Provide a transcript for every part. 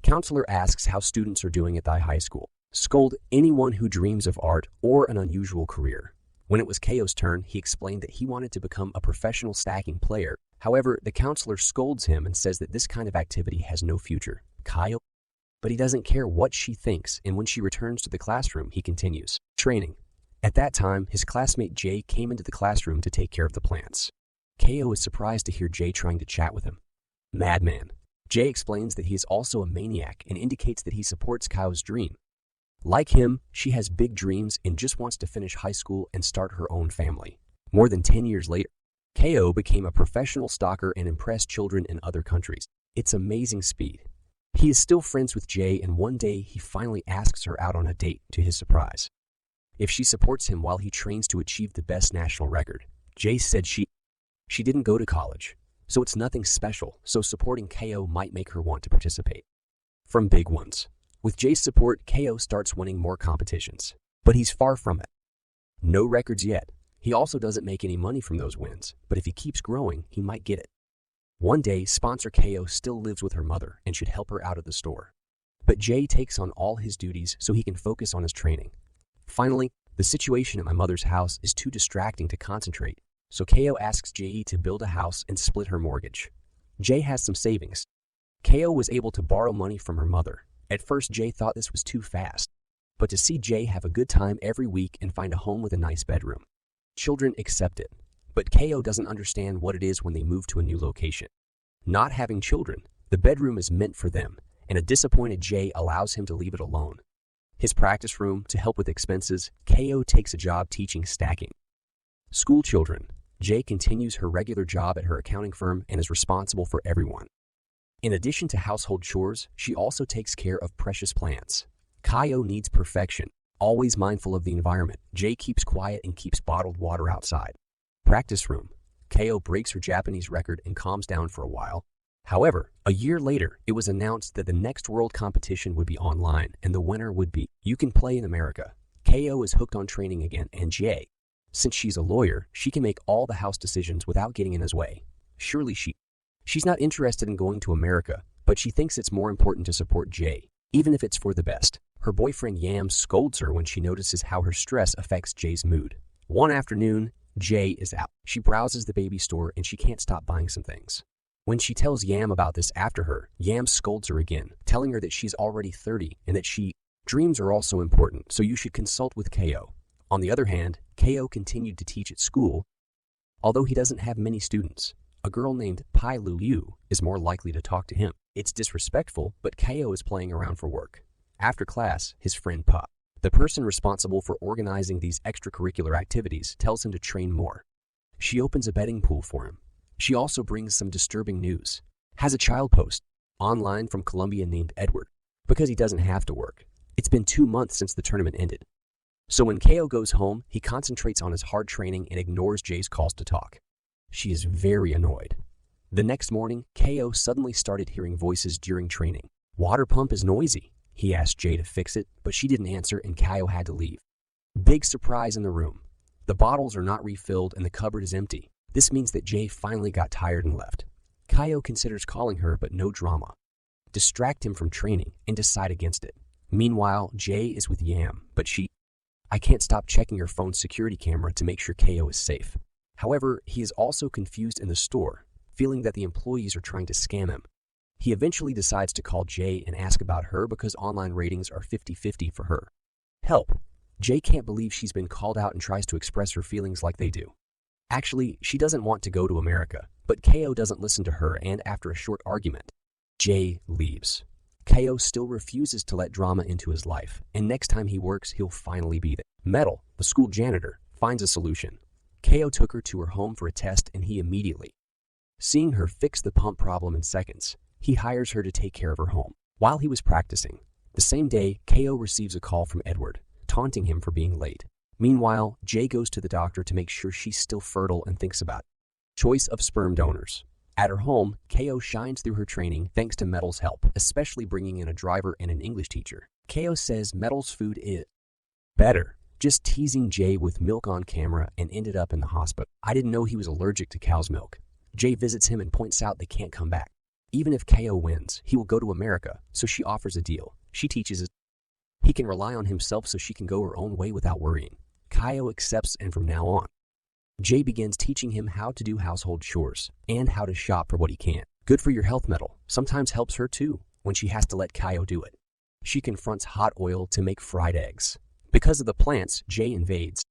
Counselor asks how students are doing at the high school. Scold anyone who dreams of art or an unusual career. When it was Keio's turn, he explained that he wanted to become a professional stacking player. However, the counselor scolds him and says that this kind of activity has no future. Keio? But he doesn't care what she thinks, and when she returns to the classroom, he continues training. At that time, his classmate Jay came into the classroom to take care of the plants. Keio is surprised to hear Jay trying to chat with him. Madman. Jay explains that he is also a maniac and indicates that he supports Keio's dream. Like him, she has big dreams and just wants to finish high school and start her own family. More than 10 years later, Keio became a professional stalker and impressed children in other countries. It's amazing speed. He is still friends with Jay, and one day he finally asks her out on a date to his surprise. If she supports him while he trains to achieve the best national record. Jay said she didn't go to college, so it's nothing special, so supporting Keio might make her want to participate. From big ones. With Jay's support, Keio starts winning more competitions, but he's far from it. No records yet. He also doesn't make any money from those wins, but if he keeps growing, he might get it. One day, sponsor Keio still lives with her mother and should help her out of the store. But Jay takes on all his duties so he can focus on his training. Finally, the situation at my mother's house is too distracting to concentrate, so Keio asks Jay to build a house and split her mortgage. Jay has some savings. Keio was able to borrow money from her mother. At first, Jay thought this was too fast, but to see Jay have a good time every week and find a home with a nice bedroom. Children accept it, but Keio doesn't understand what it is when they move to a new location. Not having children, the bedroom is meant for them, and a disappointed Jay allows him to leave it alone. His practice room, to help with expenses, Keio takes a job teaching stacking. School children, Jay continues her regular job at her accounting firm and is responsible for everyone. In addition to household chores, she also takes care of precious plants. Keio needs perfection. Always mindful of the environment, Jay keeps quiet and keeps bottled water outside. Practice room. Keio breaks her Japanese record and calms down for a while. However, a year later, it was announced that the next world competition would be online and the winner would be You Can Play in America. Keio is hooked on training again, and Jay, since she's a lawyer, she can make all the house decisions without getting in his way. Surely she's not interested in going to America, but she thinks it's more important to support Jay, even if it's for the best. Her boyfriend Yam scolds her when she notices how her stress affects Jay's mood. One afternoon, Jay is out. She browses the baby store and she can't stop buying some things. When she tells Yam about this after her, Yam scolds her again, telling her that she's already 30 and that dreams are also important, so you should consult with Keio. On the other hand, Keio continued to teach at school, although he doesn't have many students. A girl named Pai Lulu is more likely to talk to him. It's disrespectful, but Keio is playing around for work. After class, his friend Pa, the person responsible for organizing these extracurricular activities, tells him to train more. She opens a betting pool for him. She also brings some disturbing news. Has a child post online from Colombia named Edward, because he doesn't have to work. It's been 2 months since the tournament ended. So when Keio goes home, he concentrates on his hard training and ignores Jay's calls to talk. She is very annoyed. The next morning, Keio suddenly started hearing voices during training. Water pump is noisy. He asked Jay to fix it, but she didn't answer and Keio had to leave. Big surprise in the room. The bottles are not refilled and the cupboard is empty. This means that Jay finally got tired and left. Keio considers calling her, but no drama. Distract him from training and decide against it. Meanwhile, Jay is with Yam, but I can't stop checking her phone's security camera to make sure Keio is safe. However, he is also confused in the store, feeling that the employees are trying to scam him. He eventually decides to call Jay and ask about her because online ratings are 50-50 for her. Help! Jay can't believe she's been called out and tries to express her feelings like they do. Actually, she doesn't want to go to America, but Keio doesn't listen to her, and after a short argument, Jay leaves. Keio still refuses to let drama into his life, and next time he works, he'll finally be there. Metal, the school janitor, finds a solution. Keio took her to her home for a test, and he immediately, seeing her fix the pump problem in seconds, he hires her to take care of her home. While he was practicing, the same day, Keio receives a call from Edward, taunting him for being late. Meanwhile, Jay goes to the doctor to make sure she's still fertile and thinks about choice of sperm donors. At her home, Keio shines through her training thanks to Metal's help, especially bringing in a driver and an English teacher. Keio says Metal's food is better, just teasing Jay with milk on camera, and ended up in the hospital. I didn't know he was allergic to cow's milk. Jay visits him and points out they can't come back. Even if KO wins, he will go to America, so she offers a deal. She teaches he can rely on himself so she can go her own way without worrying. KO accepts, and from now on, Jay begins teaching him how to do household chores and how to shop for what he can. Good for your health metal sometimes helps her too when she has to let KO do it. She confronts hot oil to make fried eggs. Because of the plants, Jay invades.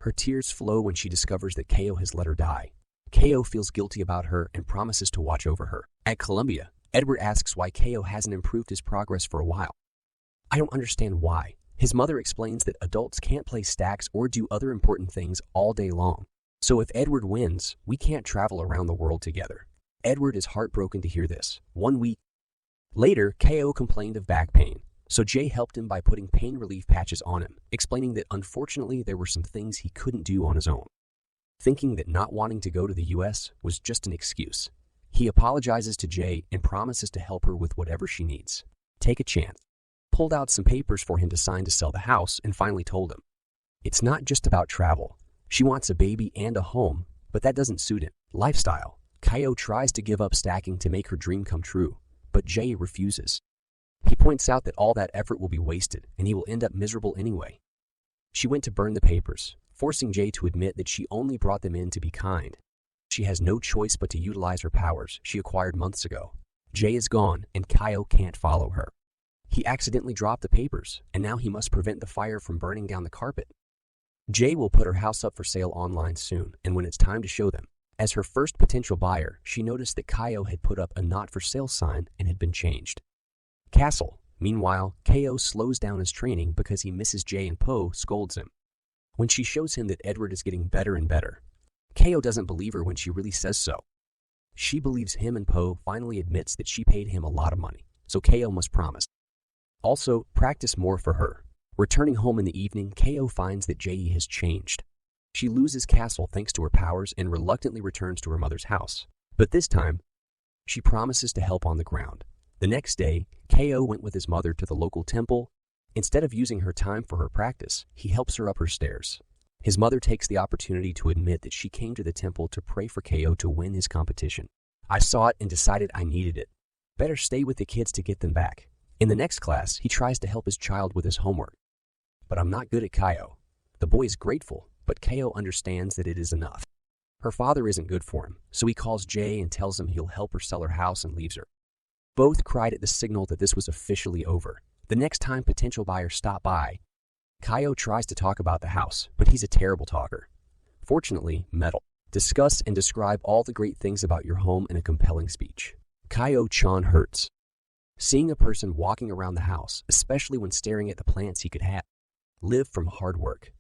Her tears flow when she discovers that KO has let her die. KO feels guilty about her and promises to watch over her. At Columbia, Edward asks why KO hasn't improved his progress for a while. I don't understand why. His mother explains that adults can't play stacks or do other important things all day long. So if Edward wins, we can't travel around the world together. Edward is heartbroken to hear this. 1 week later, KO complained of back pain, so Jay helped him by putting pain relief patches on him, explaining that unfortunately there were some things he couldn't do on his own. Thinking that not wanting to go to the US was just an excuse, he apologizes to Jay and promises to help her with whatever she needs. Take a chance. Pulled out some papers for him to sign to sell the house and finally told him, it's not just about travel. She wants a baby and a home, but that doesn't suit him. Lifestyle. KO tries to give up stacking to make her dream come true, but Jay refuses. He points out that all that effort will be wasted and he will end up miserable anyway. She went to burn the papers, forcing Jay to admit that she only brought them in to be kind. She has no choice but to utilize her powers she acquired months ago. Jay is gone and KO can't follow her. He accidentally dropped the papers, and now he must prevent the fire from burning down the carpet. Jay will put her house up for sale online soon, and when it's time to show them, as her first potential buyer, she noticed that KO had put up a not for sale sign and had been changed. Castle. Meanwhile, KO slows down his training because he misses Jay and Poe scolds him. When she shows him that Edward is getting better and better, KO doesn't believe her when she really says so. She believes him and Poe finally admits that she paid him a lot of money, so KO must promise. Also, practice more for her. Returning home in the evening, KO finds that Jay has changed. She loses Castle thanks to her powers and reluctantly returns to her mother's house. But this time, she promises to help on the ground. The next day, KO went with his mother to the local temple. Instead of using her time for her practice, he helps her up her stairs. His mother takes the opportunity to admit that she came to the temple to pray for KO to win his competition. I saw it and decided I needed it. Better stay with the kids to get them back. In the next class, he tries to help his child with his homework. But I'm not good at KO. The boy is grateful, but KO understands that it is enough. Her father isn't good for him, so he calls Jay and tells him he'll help her sell her house and leaves her. Both cried at the signal that this was officially over. The next time potential buyers stop by, KO tries to talk about the house, but he's a terrible talker. Fortunately, Metal. Discuss and describe all the great things about your home in a compelling speech. KO-chan hurts. Seeing a person walking around the house, especially when staring at the plants he could have, live from hard work.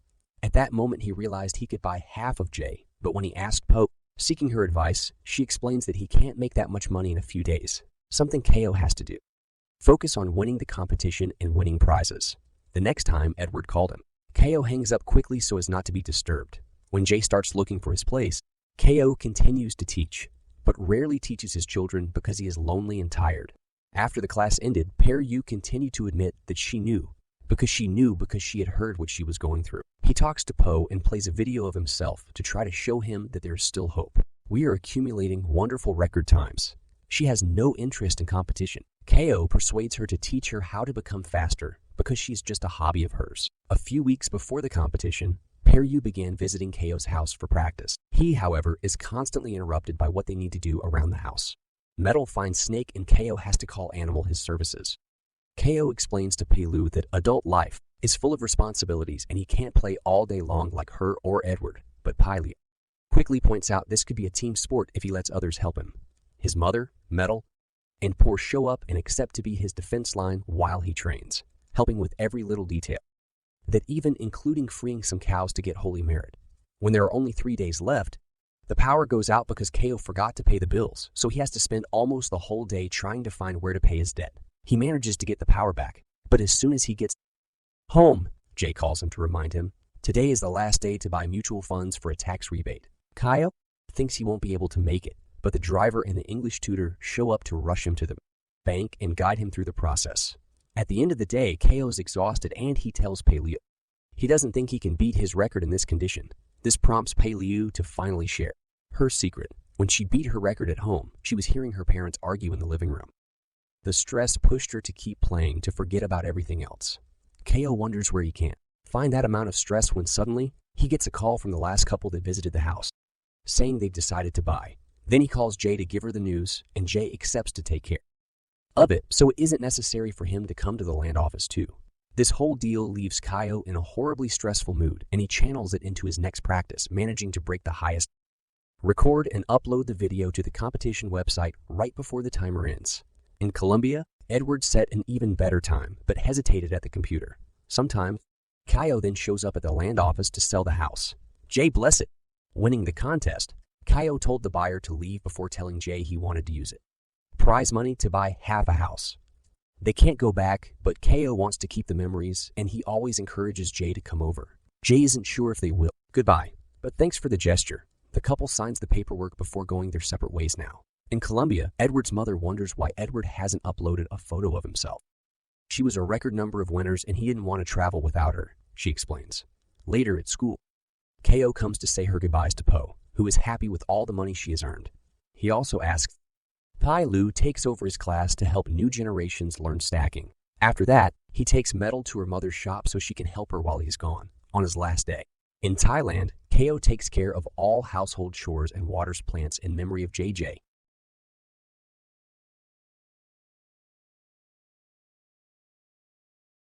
At that moment, he realized he could buy half of Jay, but when he asked Poe, seeking her advice, she explains that he can't make that much money in a few days, something KO has to do. Focus on winning the competition and winning prizes. The next time Edward called him, KO hangs up quickly so as not to be disturbed. When Jay starts looking for his place, KO continues to teach, but rarely teaches his children because he is lonely and tired. After the class ended, Yu continued to admit that she knew because she had heard what she was going through. He talks to Poe and plays a video of himself to try to show him that there is still hope. We are accumulating wonderful record times. She has no interest in competition. KO persuades her to teach her how to become faster because she's just a hobby of hers. A few weeks before the competition, Yu began visiting KO's house for practice. He, however, is constantly interrupted by what they need to do around the house. Metal finds Snake and KO has to call Animal his services. KO explains to Pelu that adult life is full of responsibilities and he can't play all day long like her or Edward, but Pelu quickly points out this could be a team sport if he lets others help him. His mother, Metal, and Poor show up and accept to be his defense line while he trains, helping with every little detail. That even including freeing some cows to get holy merit. When there are only 3 days left, the power goes out because KO forgot to pay the bills, so he has to spend almost the whole day trying to find where to pay his debt. He manages to get the power back, but as soon as he gets home, Jay calls him to remind him, today is the last day to buy mutual funds for a tax rebate. KO thinks he won't be able to make it, but the driver and the English tutor show up to rush him to the bank and guide him through the process. At the end of the day, KO is exhausted and he tells Pelu he doesn't think he can beat his record in this condition. This prompts Pelu to finally share her secret. When she beat her record at home, she was hearing her parents argue in the living room. The stress pushed her to keep playing to forget about everything else. Ko wonders where he can't find that amount of stress when suddenly he gets a call from the last couple that visited the house, saying they've decided to buy. Then he calls Jay to give her the news, and Jay accepts to take care of it, so it isn't necessary for him to come to the land office too. This whole deal leaves Ko in a horribly stressful mood, and he channels it into his next practice, managing to break the highest, record and upload the video to the competition website right before the timer ends. In Colombia, Edward set an even better time, but hesitated at the computer. Sometime, Ko then shows up at the land office to sell the house. Jay bless it. Winning the contest, Ko told the buyer to leave before telling Jay he wanted to use it. Prize money to buy half a house. They can't go back, but Ko wants to keep the memories, and he always encourages Jay to come over. Jay isn't sure if they will. Goodbye, but thanks for the gesture. The couple signs the paperwork before going their separate ways now. In Colombia, Edward's mother wonders why Edward hasn't uploaded a photo of himself. She was a record number of winners and he didn't want to travel without her, she explains. Later at school, Ko comes to say her goodbyes to Po, who is happy with all the money she has earned. He also asks Pai Lu takes over his class to help new generations learn stacking. After that, he takes metal to her mother's shop so she can help her while he's gone, on his last day. In Thailand, Ko takes care of all household chores and waters plants in memory of JJ.